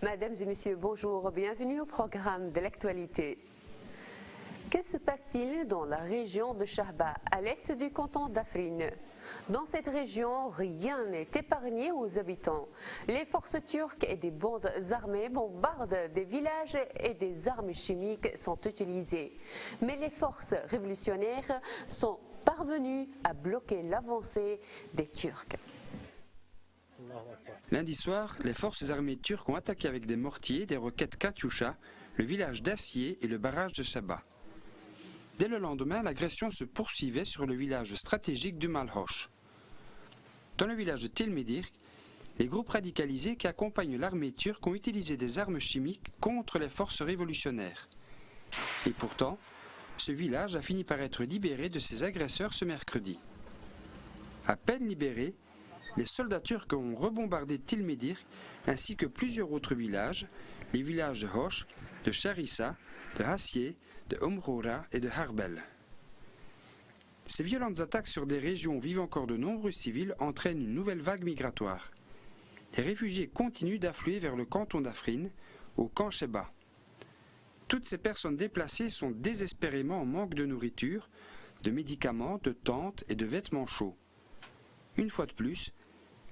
Mesdames et messieurs, bonjour, bienvenue au programme de l'actualité. Que se passe-t-il dans la région de Shahba, à l'est du canton d'Afrine? Dans cette région, rien n'est épargné aux habitants. Les forces turques et des bandes armées bombardent des villages et des armes chimiques sont utilisées. Mais les forces révolutionnaires sont parvenues à bloquer l'avancée des Turcs. Lundi soir, les forces armées turques ont attaqué avec des mortiers, des roquettes Katyusha, le village d'Assier et le barrage de Shahba. Dès le lendemain, l'agression se poursuivait sur le village stratégique du Malhosh. Dans le village de Telmedir, les groupes radicalisés qui accompagnent l'armée turque ont utilisé des armes chimiques contre les forces révolutionnaires. Et pourtant, ce village a fini par être libéré de ses agresseurs ce mercredi. À peine libéré, les soldats turcs ont rebombardé Telmedir ainsi que plusieurs autres villages, les villages de Hosh, de Charissa, de Hassier, de Omroura et de Harbel. Ces violentes attaques sur des régions où vivent encore de nombreux civils entraînent une nouvelle vague migratoire. Les réfugiés continuent d'affluer vers le canton d'Afrine, au camp Sheba. Toutes ces personnes déplacées sont désespérément en manque de nourriture, de médicaments, de tentes et de vêtements chauds. Une fois de plus,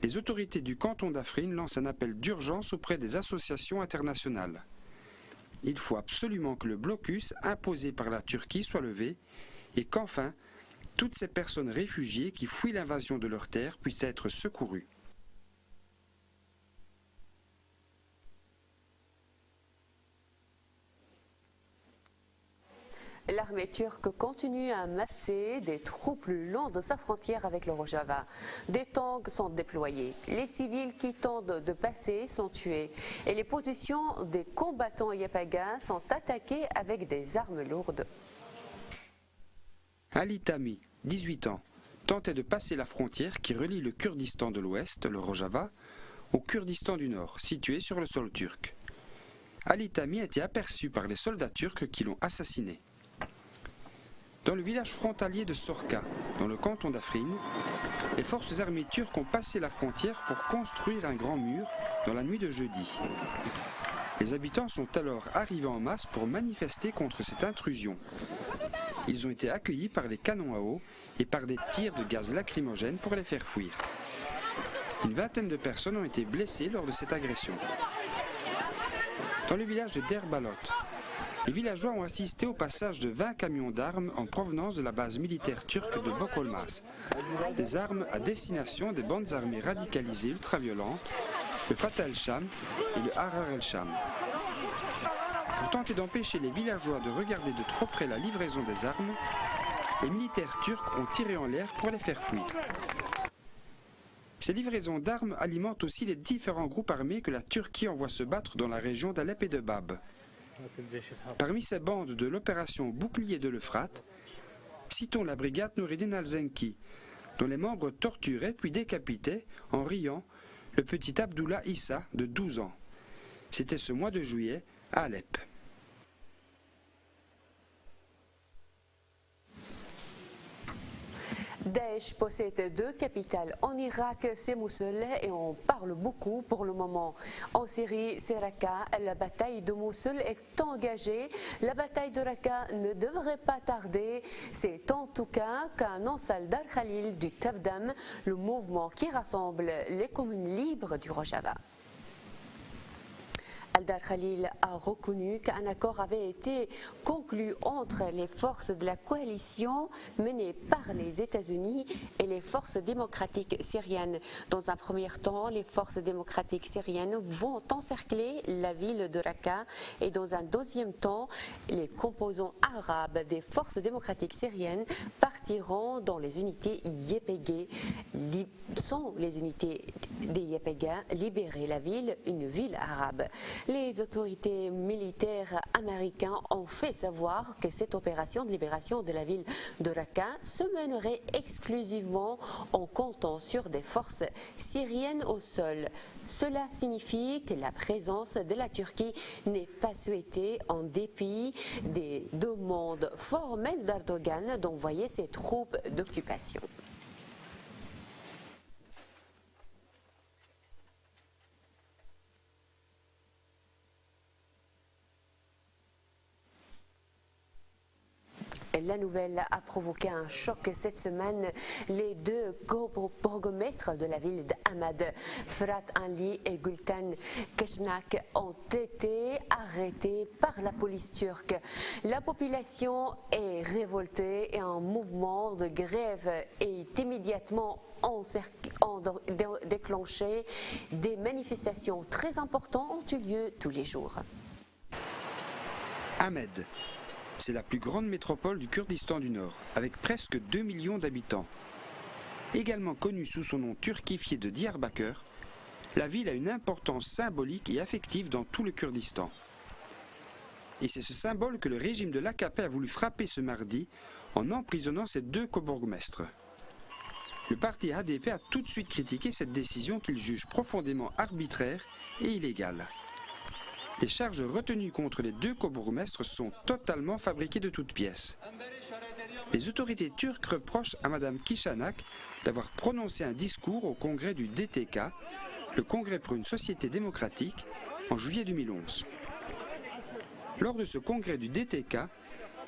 les autorités du canton d'Afrine lancent un appel d'urgence auprès des associations internationales. Il faut absolument que le blocus imposé par la Turquie soit levé et qu'enfin, toutes ces personnes réfugiées qui fuient l'invasion de leurs terres puissent être secourues. L'armée turque continue à masser des troupes le long de sa frontière avec le Rojava. Des tanks sont déployés. Les civils qui tentent de passer sont tués. Et les positions des combattants YPG sont attaquées avec des armes lourdes. Ali Tami, 18 ans, tentait de passer la frontière qui relie le Kurdistan de l'Ouest, le Rojava, au Kurdistan du Nord, situé sur le sol turc. Ali Tami a été aperçu par les soldats turcs qui l'ont assassiné. Dans le village frontalier de Sorka, dans le canton d'Afrine, les forces armées turques ont passé la frontière pour construire un grand mur dans la nuit de jeudi. Les habitants sont alors arrivés en masse pour manifester contre cette intrusion. Ils ont été accueillis par des canons à eau et par des tirs de gaz lacrymogène pour les faire fuir. Une vingtaine de personnes ont été blessées lors de cette agression. Dans le village de Derbalot, les villageois ont assisté au passage de 20 camions d'armes en provenance de la base militaire turque de Bokolmaz. Des armes à destination des bandes armées radicalisées ultraviolentes, le Fatah el-Sham et le Harar el-Sham. Pour tenter d'empêcher les villageois de regarder de trop près la livraison des armes, les militaires turcs ont tiré en l'air pour les faire fuir. Ces livraisons d'armes alimentent aussi les différents groupes armés que la Turquie envoie se battre dans la région d'Alep et de Bab. Parmi ces bandes de l'opération Bouclier de l'Euphrate, citons la brigade Noureddin al-Zenki, dont les membres torturaient puis décapitaient, en riant, le petit Abdullah Issa de 12 ans. C'était ce mois de juillet à Alep. Daesh possède 2 capitales en Irak, c'est Mossoul, et on parle beaucoup pour le moment. En Syrie, c'est Raqqa. La bataille de Mossoul est engagée. La bataille de Raqqa ne devrait pas tarder. C'est en tout cas qu'annonce Aldar Khalil du Tafdam, le mouvement qui rassemble les communes libres du Rojava. Aldar Khalil a reconnu qu'un accord avait été conclu entre les forces de la coalition menée par les États-Unis et les forces démocratiques syriennes. Dans un premier temps, les forces démocratiques syriennes vont encercler la ville de Raqqa et dans un deuxième temps, les composants arabes des forces démocratiques syriennes partiront dans les unités YPG. Sont les unités des YPG libérer la ville, une ville arabe. Les autorités militaires américaines ont fait savoir que cette opération de libération de la ville de Raqqa se mènerait exclusivement en comptant sur des forces syriennes au sol. Cela signifie que la présence de la Turquie n'est pas souhaitée en dépit des demandes formelles d'Erdogan d'envoyer ses troupes d'occupation. La nouvelle a provoqué un choc cette semaine. Les deux bourgmestres de la ville d'Ahmad, Ferhat Ali et Gülten Keşnak, ont été arrêtés par la police turque. La population est révoltée et un mouvement de grève est immédiatement déclenché. Des manifestations très importantes ont eu lieu tous les jours. Ahmed, c'est la plus grande métropole du Kurdistan du Nord, avec presque 2 millions d'habitants. Également connue sous son nom turquifié de Diyarbakır, la ville a une importance symbolique et affective dans tout le Kurdistan. Et c'est ce symbole que le régime de l'AKP a voulu frapper ce mardi en emprisonnant ses deux cobourgmestres. Le parti HDP a tout de suite critiqué cette décision qu'il juge profondément arbitraire et illégale. Les charges retenues contre les deux cobourgmestres sont totalement fabriquées de toutes pièces. Les autorités turques reprochent à Mme Kişanak d'avoir prononcé un discours au congrès du DTK, le Congrès pour une société démocratique, en juillet 2011. Lors de ce congrès du DTK,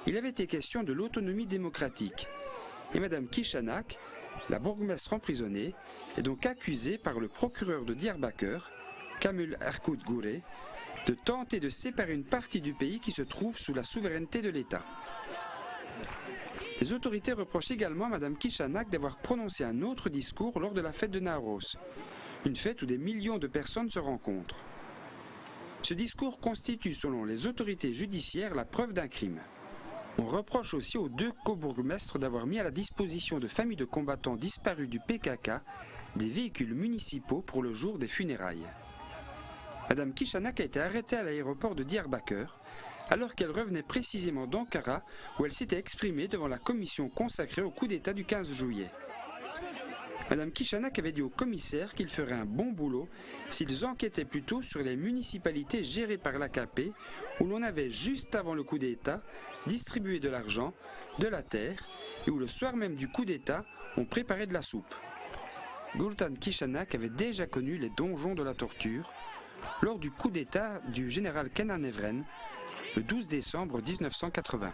il avait été question de l'autonomie démocratique. Et Mme Kişanak, la bourgmestre emprisonnée, est donc accusée par le procureur de Diyarbakır, Kamil Erkut Gure, de tenter de séparer une partie du pays qui se trouve sous la souveraineté de l'État. Les autorités reprochent également à Mme Kişanak d'avoir prononcé un autre discours lors de la fête de Nowroz, une fête où des millions de personnes se rencontrent. Ce discours constitue, selon les autorités judiciaires, la preuve d'un crime. On reproche aussi aux deux cobourgmestres d'avoir mis à la disposition de familles de combattants disparus du PKK des véhicules municipaux pour le jour des funérailles. Mme Kişanak a été arrêtée à l'aéroport de Diyarbakır, alors qu'elle revenait précisément d'Ankara, où elle s'était exprimée devant la commission consacrée au coup d'État du 15 juillet. Mme Kişanak avait dit au commissaire qu'il ferait un bon boulot s'ils enquêtaient plutôt sur les municipalités gérées par l'AKP, où l'on avait, juste avant le coup d'État, distribué de l'argent, de la terre, et où le soir même du coup d'État, on préparait de la soupe. Gülten Keşnak avait déjà connu les donjons de la torture, lors du coup d'État du général Kenan Evren, le 12 décembre 1980.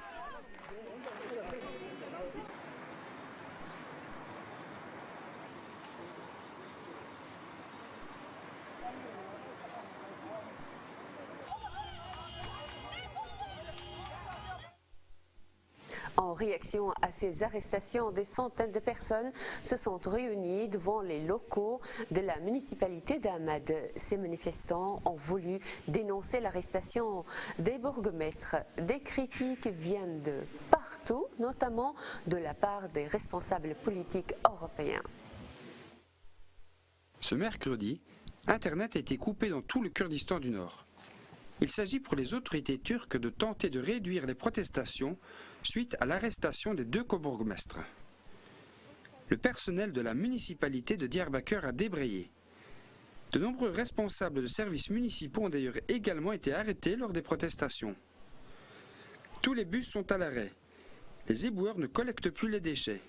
En réaction à ces arrestations, des centaines de personnes se sont réunies devant les locaux de la municipalité d'Ahmad. Ces manifestants ont voulu dénoncer l'arrestation des bourgmestres. Des critiques viennent de partout, notamment de la part des responsables politiques européens. Ce mercredi, Internet a été coupé dans tout le Kurdistan du Nord. Il s'agit pour les autorités turques de tenter de réduire les protestations suite à l'arrestation des deux cobourgmestres. Le personnel de la municipalité de Diyarbakır a débrayé. De nombreux responsables de services municipaux ont d'ailleurs également été arrêtés lors des protestations. Tous les bus sont à l'arrêt. Les éboueurs ne collectent plus les déchets.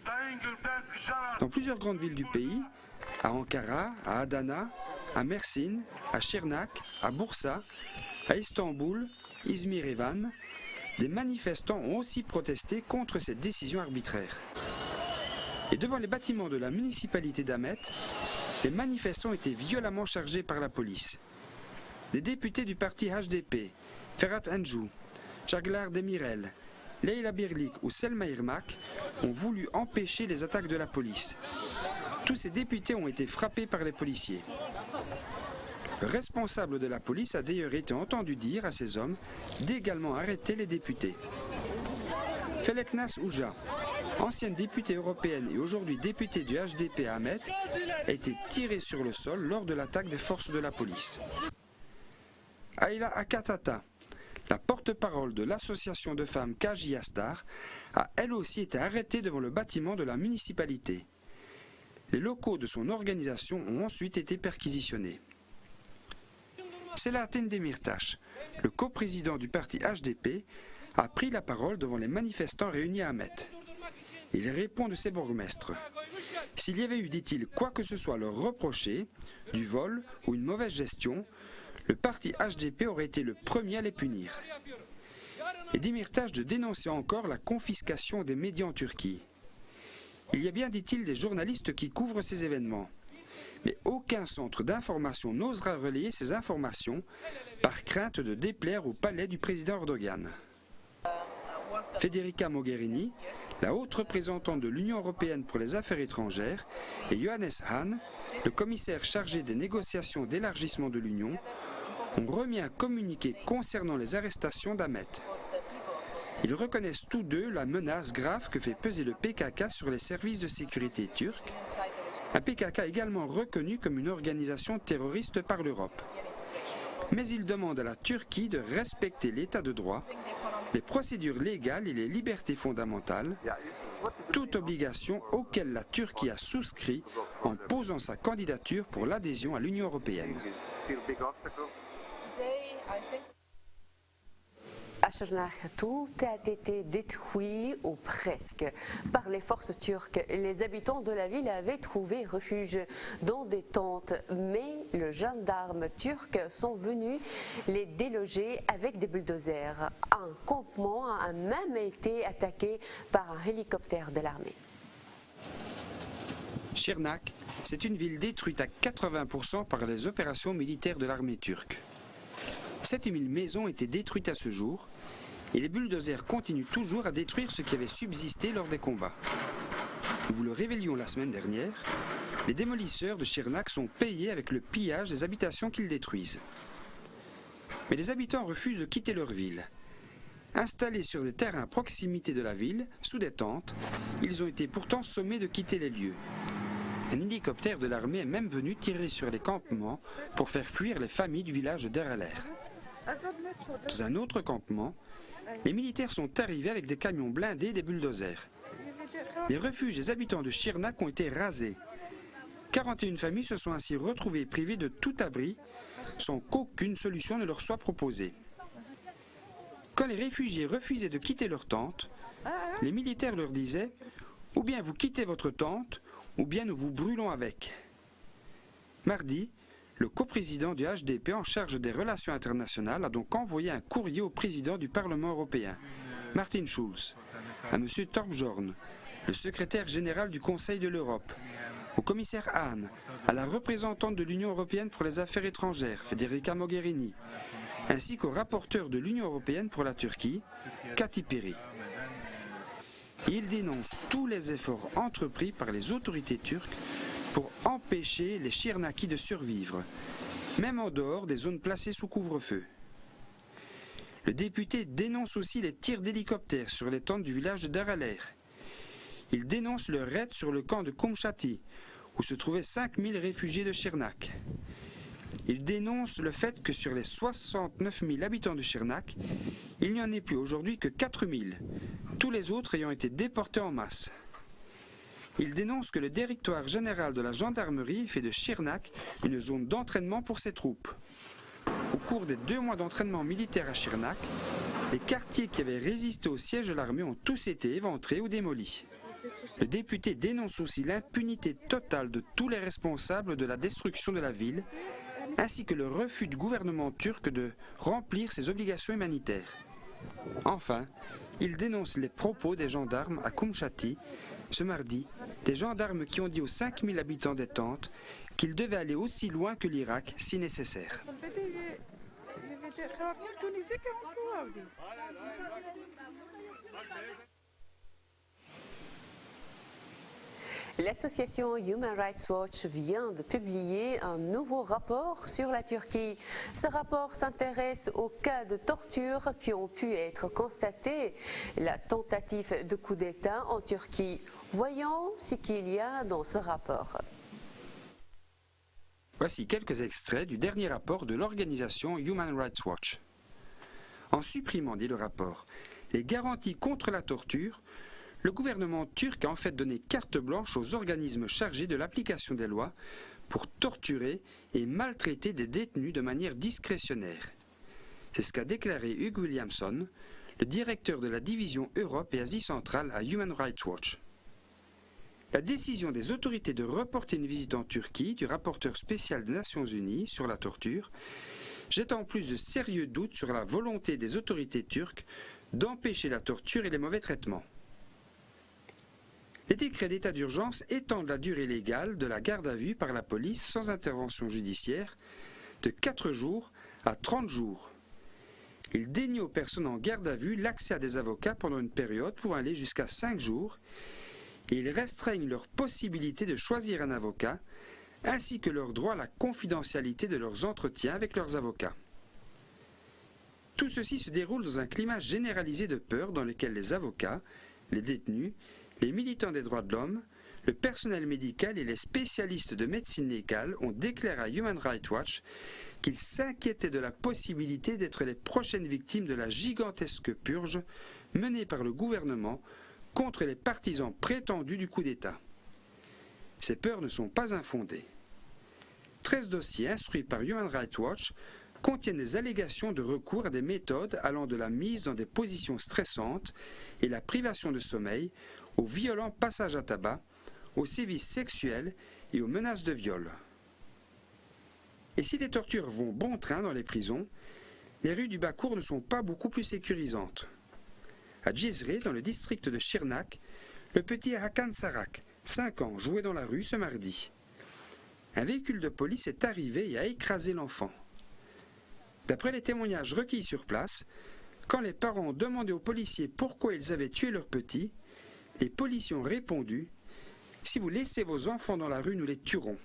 Dans plusieurs grandes villes du pays, à Ankara, à Adana, à Mersin, à Şırnak, à Bursa, à Istanbul, Izmir et Van, des manifestants ont aussi protesté contre cette décision arbitraire. Et devant les bâtiments de la municipalité d'Ahmet, les manifestants étaient violemment chargés par la police. Des députés du parti HDP, Ferhat Encu, Çağlar Demirel, Leyla Birlik ou Selma Irmak, ont voulu empêcher les attaques de la police. Tous ces députés ont été frappés par les policiers. Le responsable de la police a d'ailleurs été entendu dire à ces hommes d'également arrêter les députés. Feleknas Uca, ancienne députée européenne et aujourd'hui députée du HDP à Ahmet, a été tirée sur le sol lors de l'attaque des forces de la police. Ayla Akatata, la porte-parole de l'association de femmes Kaji Astar, a elle aussi été arrêtée devant le bâtiment de la municipalité. Les locaux de son organisation ont ensuite été perquisitionnés. Selahattin Demirtas, le coprésident du parti HDP, a pris la parole devant les manifestants réunis à Ahmet. Il répond de ses bourgmestres. S'il y avait eu, dit-il, quoi que ce soit leur reprocher, du vol ou une mauvaise gestion, le parti HDP aurait été le premier à les punir. Et Demirtas de dénoncer encore la confiscation des médias en Turquie. Il y a bien, dit-il, des journalistes qui couvrent ces événements. Mais aucun centre d'information n'osera relayer ces informations par crainte de déplaire au palais du président Erdogan. Federica Mogherini, la haute représentante de l'Union européenne pour les affaires étrangères, et Johannes Hahn, le commissaire chargé des négociations d'élargissement de l'Union, ont remis un communiqué concernant les arrestations d'Ahmet. Ils reconnaissent tous deux la menace grave que fait peser le PKK sur les services de sécurité turcs, un PKK également reconnu comme une organisation terroriste par l'Europe. Mais ils demandent à la Turquie de respecter l'état de droit, les procédures légales et les libertés fondamentales, toute obligation auxquelles la Turquie a souscrit en posant sa candidature pour l'adhésion à l'Union européenne. À Şırnak, tout a été détruit, ou presque, par les forces turques. Les habitants de la ville avaient trouvé refuge dans des tentes, mais les gendarmes turcs sont venus les déloger avec des bulldozers. Un campement a même été attaqué par un hélicoptère de l'armée. Şırnak, c'est une ville détruite à 80% par les opérations militaires de l'armée turque. 7000 maisons étaient détruites à ce jour, et les bulldozers continuent toujours à détruire ce qui avait subsisté lors des combats. Nous vous le révélions la semaine dernière, les démolisseurs de Şırnak sont payés avec le pillage des habitations qu'ils détruisent. Mais les habitants refusent de quitter leur ville. Installés sur des terrains à proximité de la ville, sous des tentes, ils ont été pourtant sommés de quitter les lieux. Un hélicoptère de l'armée est même venu tirer sur les campements pour faire fuir les familles du village d'Eraler. Dans un autre campement, les militaires sont arrivés avec des camions blindés et des bulldozers. Les refuges des habitants de Şırnak ont été rasés. 41 familles se sont ainsi retrouvées privées de tout abri sans qu'aucune solution ne leur soit proposée. Quand les réfugiés refusaient de quitter leur tente, les militaires leur disaient « Ou bien vous quittez votre tente, ou bien nous vous brûlons avec ». Mardi, le coprésident du HDP en charge des relations internationales a donc envoyé un courrier au président du Parlement européen, Martin Schulz, à M. Thorbjörn, le secrétaire général du Conseil de l'Europe, au commissaire Hahn, à la représentante de l'Union européenne pour les affaires étrangères, Federica Mogherini, ainsi qu'au rapporteur de l'Union européenne pour la Turquie, Kati Piri. Il dénonce tous les efforts entrepris par les autorités turques pour empêcher les Şırnakis de survivre, même en dehors des zones placées sous couvre-feu. Le député dénonce aussi les tirs d'hélicoptères sur les tentes du village de Daraler. Il dénonce le raid sur le camp de Kumshati, où se trouvaient 5000 réfugiés de Şırnak. Il dénonce le fait que sur les 69 000 habitants de Şırnak, il n'y en ait plus aujourd'hui que 4 000, tous les autres ayant été déportés en masse. Il dénonce que le directoire général de la gendarmerie fait de Şırnak une zone d'entraînement pour ses troupes. Au cours des 2 mois d'entraînement militaire à Şırnak, les quartiers qui avaient résisté au siège de l'armée ont tous été éventrés ou démolis. Le député dénonce aussi l'impunité totale de tous les responsables de la destruction de la ville, ainsi que le refus du gouvernement turc de remplir ses obligations humanitaires. Enfin, il dénonce les propos des gendarmes à Kumshati, ce mardi, des gendarmes qui ont dit aux 5000 habitants des tentes qu'ils devaient aller aussi loin que l'Irak si nécessaire. L'association Human Rights Watch vient de publier un nouveau rapport sur la Turquie. Ce rapport s'intéresse aux cas de torture qui ont pu être constatés, la tentative de coup d'État en Turquie. Voyons ce qu'il y a dans ce rapport. Voici quelques extraits du dernier rapport de l'organisation Human Rights Watch. En supprimant, dit le rapport, les garanties contre la torture, le gouvernement turc a en fait donné carte blanche aux organismes chargés de l'application des lois pour torturer et maltraiter des détenus de manière discrétionnaire. C'est ce qu'a déclaré Hugh Williamson, le directeur de la division Europe et Asie centrale à Human Rights Watch. La décision des autorités de reporter une visite en Turquie du rapporteur spécial des Nations Unies sur la torture jette en plus de sérieux doutes sur la volonté des autorités turques d'empêcher la torture et les mauvais traitements. Les décrets d'état d'urgence étendent la durée légale de la garde à vue par la police sans intervention judiciaire de 4 jours à 30 jours. Ils dénient aux personnes en garde à vue l'accès à des avocats pendant une période pouvant aller jusqu'à 5 jours et ils restreignent leur possibilité de choisir un avocat ainsi que leur droit à la confidentialité de leurs entretiens avec leurs avocats. Tout ceci se déroule dans un climat généralisé de peur dans lequel les avocats, les détenus, les militants des droits de l'homme, le personnel médical et les spécialistes de médecine légale ont déclaré à Human Rights Watch qu'ils s'inquiétaient de la possibilité d'être les prochaines victimes de la gigantesque purge menée par le gouvernement contre les partisans prétendus du coup d'État. Ces peurs ne sont pas infondées. 13 dossiers instruits par Human Rights Watch contiennent des allégations de recours à des méthodes allant de la mise dans des positions stressantes et la privation de sommeil, aux violents passages à tabac, aux sévices sexuels et aux menaces de viol. Et si les tortures vont bon train dans les prisons, les rues du Bakour ne sont pas beaucoup plus sécurisantes. À Djezre, dans le district de Shirnak, le petit Hakan Sarak, 5 ans, jouait dans la rue ce mardi. Un véhicule de police est arrivé et a écrasé l'enfant. D'après les témoignages recueillis sur place, quand les parents ont demandé aux policiers pourquoi ils avaient tué leur petit, les policiers ont répondu « Si vous laissez vos enfants dans la rue, nous les tuerons ».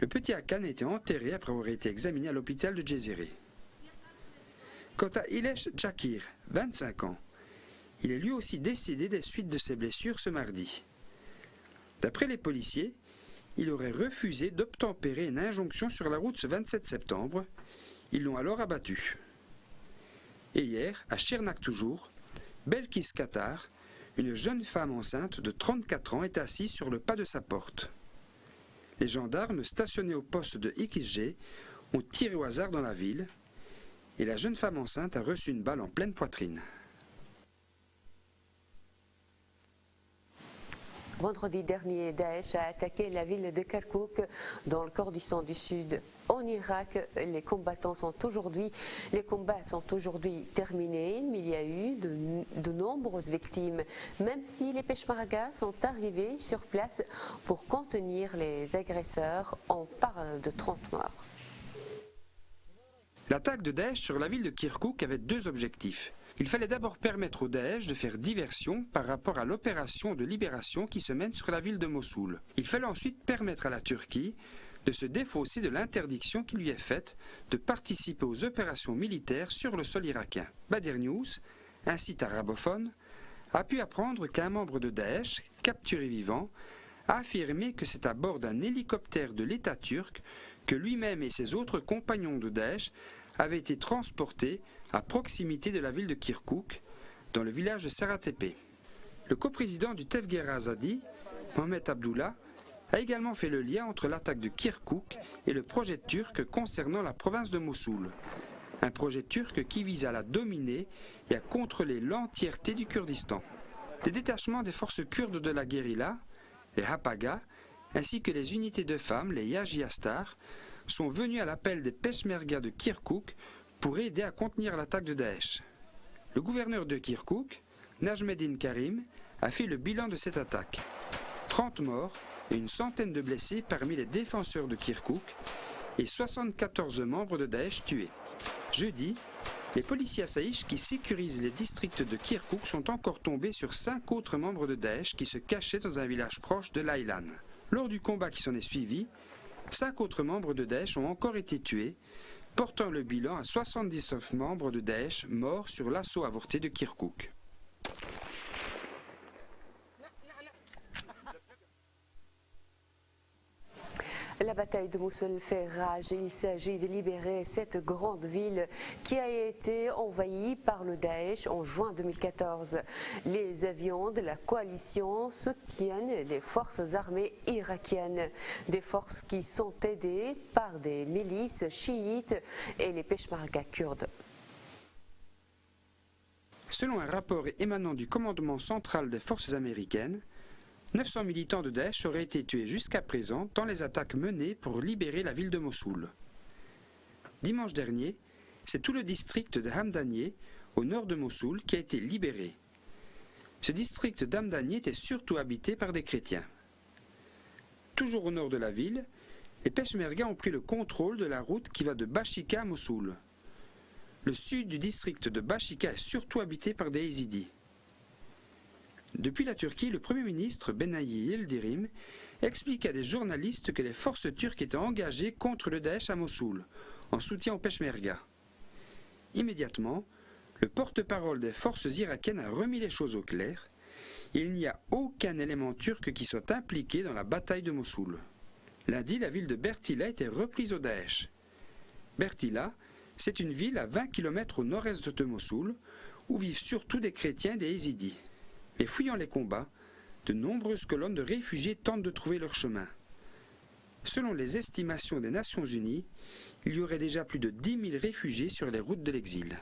Le petit Hakan a été enterré après avoir été examiné à l'hôpital de Djezre. Quant à Ilesh Jakir, 25 ans, il est lui aussi décédé des suites de ses blessures ce mardi. D'après les policiers, il aurait refusé d'obtempérer une injonction sur la route ce 27 septembre. Ils l'ont alors abattu. Et hier, à Shirnak toujours, Belkis Qatar, une jeune femme enceinte de 34 ans est assise sur le pas de sa porte. Les gendarmes stationnés au poste de Ikizje ont tiré au hasard dans la ville et la jeune femme enceinte a reçu une balle en pleine poitrine. Vendredi dernier, Daesh a attaqué la ville de Kirkouk dans le Kurdistan du Sud. En Irak, les combats sont aujourd'hui terminés, mais il y a eu de nombreuses victimes, même si les Peshmerga sont arrivés sur place pour contenir les agresseurs. On parle de 30 morts. L'attaque de Daesh sur la ville de Kirkouk avait 2 objectifs. Il fallait d'abord permettre au Daesh de faire diversion par rapport à l'opération de libération qui se mène sur la ville de Mossoul. Il fallait ensuite permettre à la Turquie de se défausser de l'interdiction qui lui est faite de participer aux opérations militaires sur le sol irakien. Bader News, un site arabophone, a pu apprendre qu'un membre de Daesh, capturé vivant, a affirmé que c'est à bord d'un hélicoptère de l'État turc que lui-même et ses autres compagnons de Daesh avaient été transportés à proximité de la ville de Kirkouk, dans le village de Saratepe. Le coprésident du Tevgera Azadi, Mohamed Abdullah, a également fait le lien entre l'attaque de Kirkouk et le projet turc concernant la province de Mossoul. Un projet turc qui vise à la dominer et à contrôler l'entièreté du Kurdistan. Des détachements des forces kurdes de la guérilla, les Hapaga, ainsi que les unités de femmes, les Yajiastar, sont venus à l'appel des Peshmerga de Kirkouk pour aider à contenir l'attaque de Daesh. Le gouverneur de Kirkouk, Najmeddin Karim, a fait le bilan de cette attaque. 30 morts et une centaine de blessés parmi les défenseurs de Kirkouk et 74 membres de Daesh tués. Jeudi, les policiers assaïches qui sécurisent les districts de Kirkouk sont encore tombés sur 5 autres membres de Daesh qui se cachaient dans un village proche de Laylan. Lors du combat qui s'en est suivi, 5 autres membres de Daesh ont encore été tués, portant le bilan à 79 membres de Daesh morts sur l'assaut avorté de Kirkouk. La bataille de Mossoul fait rage et il s'agit de libérer cette grande ville qui a été envahie par le Daesh en juin 2014. Les avions de la coalition soutiennent les forces armées irakiennes, des forces qui sont aidées par des milices chiites et les Peshmerga kurdes. Selon un rapport émanant du commandement central des forces américaines, 900 militants de Daesh auraient été tués jusqu'à présent dans les attaques menées pour libérer la ville de Mossoul. Dimanche dernier, c'est tout le district de Hamdanieh, au nord de Mossoul, qui a été libéré. Ce district d'Hamdani était surtout habité par des chrétiens. Toujours au nord de la ville, les Peshmerga ont pris le contrôle de la route qui va de Bashika à Mossoul. Le sud du district de Bashika est surtout habité par des Yézidis. Depuis la Turquie, le Premier ministre Benayi Yildirim explique à des journalistes que les forces turques étaient engagées contre le Daesh à Mossoul, en soutien aux Peshmerga. Immédiatement, le porte-parole des forces irakiennes a remis les choses au clair. Il n'y a aucun élément turc qui soit impliqué dans la bataille de Mossoul. Lundi, la ville de Bertila a été reprise au Daesh. Bertila, c'est une ville à 20 km au nord-est de Mossoul, où vivent surtout des chrétiens et des Yézidis. Mais fuyant les combats, de nombreuses colonnes de réfugiés tentent de trouver leur chemin. Selon les estimations des Nations Unies, il y aurait déjà plus de 10 000 réfugiés sur les routes de l'exil.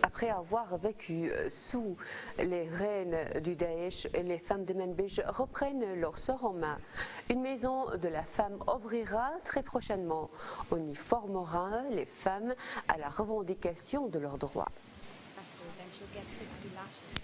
Après avoir vécu sous les rênes du Daesh, les femmes de Manbij reprennent leur sort en main. Une maison de la femme ouvrira très prochainement. On y formera les femmes à la revendication de leurs droits.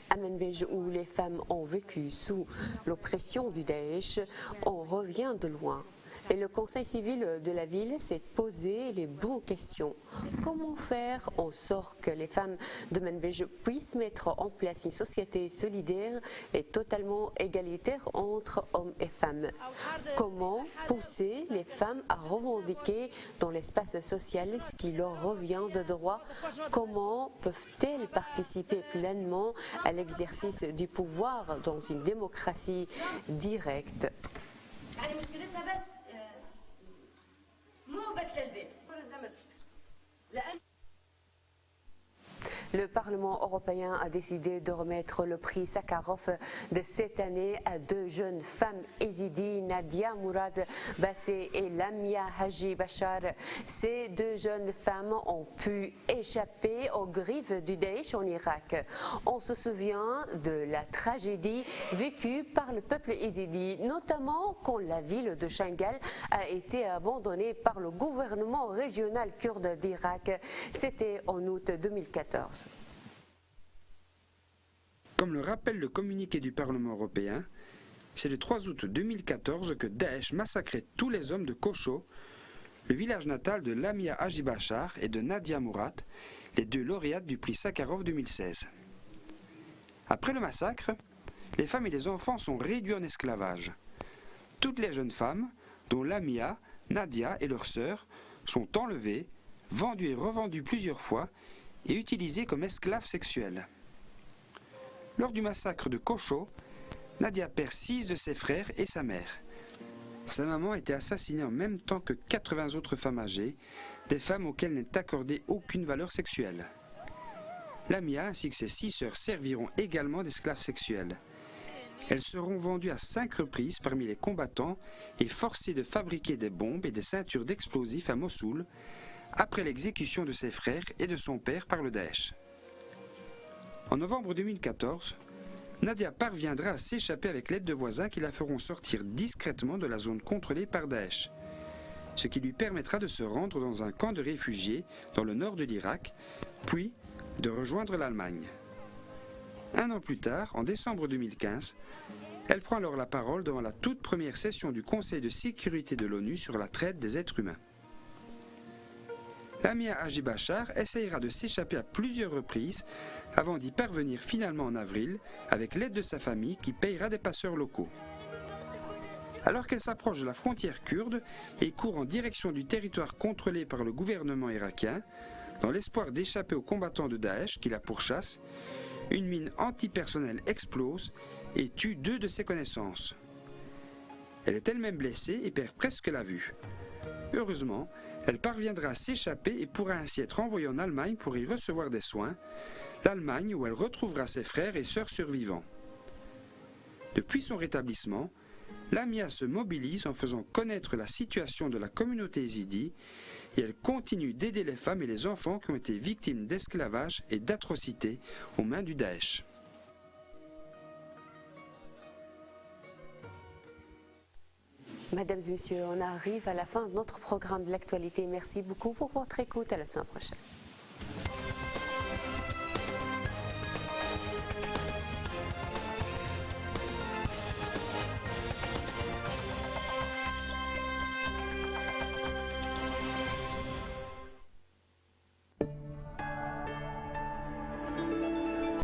À Manbij, où les femmes ont vécu sous l'oppression du Daesh, on revient de loin. Et le conseil civil de la ville s'est posé les bonnes questions. Comment faire en sorte que les femmes de Manbij puissent mettre en place une société solidaire et totalement égalitaire entre hommes et femmes? Comment pousser les femmes à revendiquer dans l'espace social ce qui leur revient de droit? Comment peuvent-elles participer pleinement à l'exercice du pouvoir dans une démocratie directe? Le Parlement européen a décidé de remettre le prix Sakharov de cette année à deux jeunes femmes yézidis, Nadia Mourad Bassé et Lamia Haji Bachar. Ces deux jeunes femmes ont pu échapper aux griffes du Daesh en Irak. On se souvient de la tragédie vécue par le peuple yézidi, notamment quand la ville de Shingal a été abandonnée par le gouvernement régional kurde d'Irak. C'était en août 2014. Comme le rappelle le communiqué du Parlement européen, c'est le 3 août 2014 que Daesh massacrait tous les hommes de Kosho, le village natal de Lamia Haji Bachar et de Nadia Mourad, les deux lauréates du prix Sakharov 2016. Après le massacre, les femmes et les enfants sont réduits en esclavage. Toutes les jeunes femmes, dont Lamia, Nadia et leurs sœurs, sont enlevées, vendues et revendues plusieurs fois et utilisées comme esclaves sexuelles. Lors du massacre de Kosho, Nadia perd 6 de ses frères et sa mère. Sa maman a été assassinée en même temps que 80 autres femmes âgées, des femmes auxquelles n'est accordée aucune valeur sexuelle. Lamia ainsi que ses 6 sœurs serviront également d'esclaves sexuels. Elles seront vendues à 5 reprises parmi les combattants et forcées de fabriquer des bombes et des ceintures d'explosifs à Mossoul, après l'exécution de ses frères et de son père par le Daesh. En novembre 2014, Nadia parviendra à s'échapper avec l'aide de voisins qui la feront sortir discrètement de la zone contrôlée par Daesh, ce qui lui permettra de se rendre dans un camp de réfugiés dans le nord de l'Irak, puis de rejoindre l'Allemagne. Un an plus tard, en décembre 2015, elle prend alors la parole devant la toute première session du Conseil de sécurité de l'ONU sur la traite des êtres humains. Lamia Haji Bachar essayera de s'échapper à plusieurs reprises avant d'y parvenir finalement en avril avec l'aide de sa famille qui payera des passeurs locaux. Alors qu'elle s'approche de la frontière kurde et court en direction du territoire contrôlé par le gouvernement irakien, dans l'espoir d'échapper aux combattants de Daesh qui la pourchassent, une mine antipersonnelle explose et tue 2 de ses connaissances. Elle est elle-même blessée et perd presque la vue. Heureusement, elle parviendra à s'échapper et pourra ainsi être envoyée en Allemagne pour y recevoir des soins, l'Allemagne où elle retrouvera ses frères et sœurs survivants. Depuis son rétablissement, Lamia se mobilise en faisant connaître la situation de la communauté yézidi et elle continue d'aider les femmes et les enfants qui ont été victimes d'esclavage et d'atrocités aux mains du Daesh. Mesdames et messieurs, on arrive à la fin de notre programme de l'actualité. Merci beaucoup pour votre écoute. À la semaine prochaine.